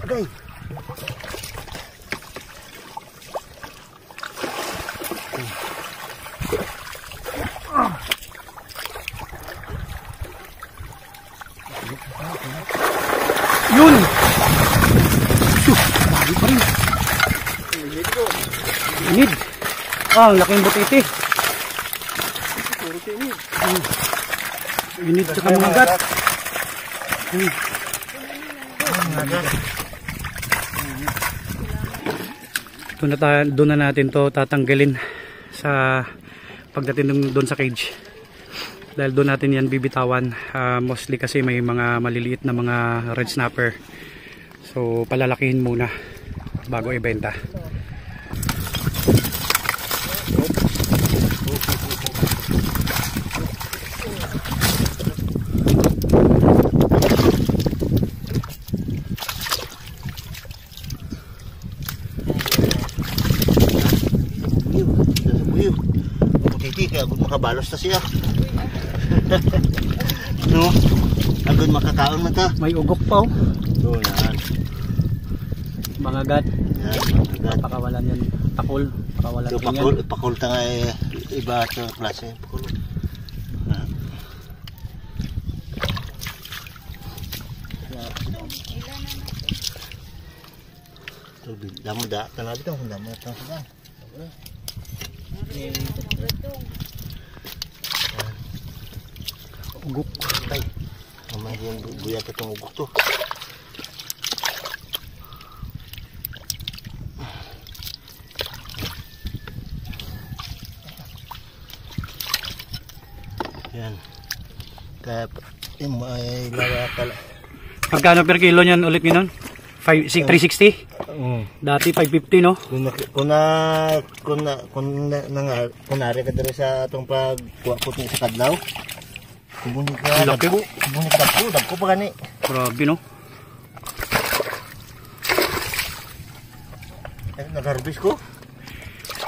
Agay. Yun! Bago pa rin. Inid. Ah, ang laking butiti. Inid sa kamangat. Doon na natin to tatanggalin sa pagdating doon sa cage. Dahil doon natin yan bibitawan, mostly kasi may mga maliliit na mga red snapper, so palalakihin muna bago ibenta. Kaya makabalos na siya. No, agad makakaon na ta. May ugok pa oh. Oo, yan. Mga gat. Yan, mga gat. Pakawalan yan. Pakul. Pakawalan so, din yan. Pakul ta nga iba sa klase. Pakul. So, damo da. Tanabi ito. Damo ito. Ugok. Ay, mamay yung buyat itong ugok to. Yan. Kaya may lawa pala. Magkano per kilo niyan ulit ninon? 360? Dati 550 no? Kunari ka dito sa itong pagkuha ko sa kadlaw. Kubunin ka dagko pa gani. Grabe no? Nag-harvest ko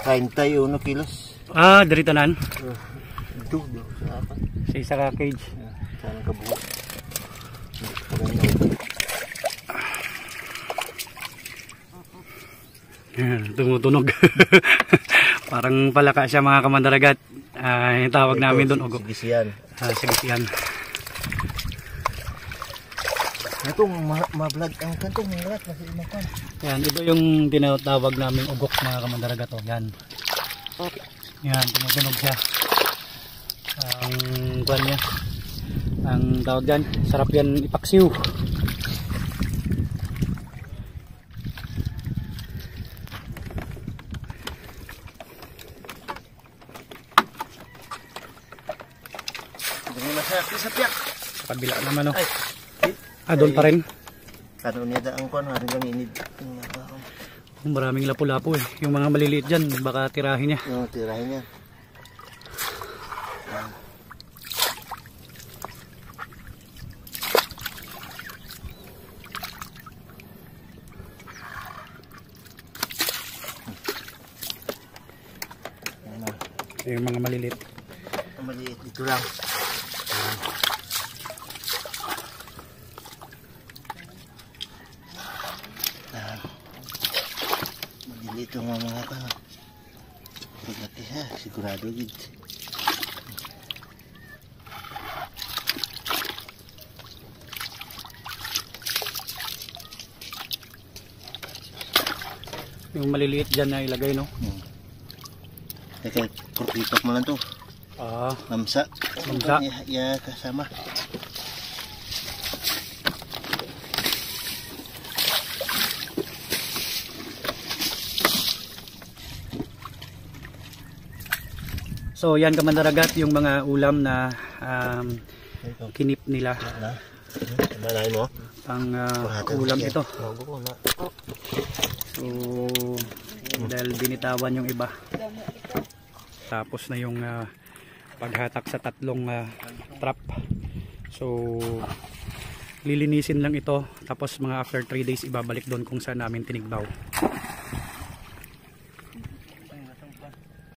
31 kilos. Ah, dari tanan? Ito, sa isa ka cage. Sana kabuo. Tumutunog. Parang palaka siya mga kamandaragat. Yung tawag namin doon ugok. Sigisiyan. Sigisiyan. Ito ma-vlog ang kantong lahat kasi makan. Yan, ito yung tinatawag namin ugok mga kamandaragat. Yan. Yan, tumutunog siya. Ang kuwan niya. Ang tawag yan, sarap yan ipaksiw. Sa kabila naman o. Doon pa rin. Ano niya da ang kuwan, haring lang inid. Maraming lapu-lapu eh. Yung mga maliliit dyan, baka tirahin niya. Oo, tirahin niya. Yung mga maliliit. Maliit dito lang. Maliliit yung mga ka. Pagkati ha, sigurado gid. Yung maliliit dyan na ilagay no? Teka, kurpitok mo lang to. Mamsa. Mamsa. Ya, kasama. So yan kamandaragat yung mga ulam na kinip nila. Malay mo? Pang ulam ito. So dahil binitawan yung iba. Tapos na yung paghatak sa tatlong trap. So lilinisin lang ito. Tapos mga after 3 days ibabalik doon kung saan namin tinigbaw.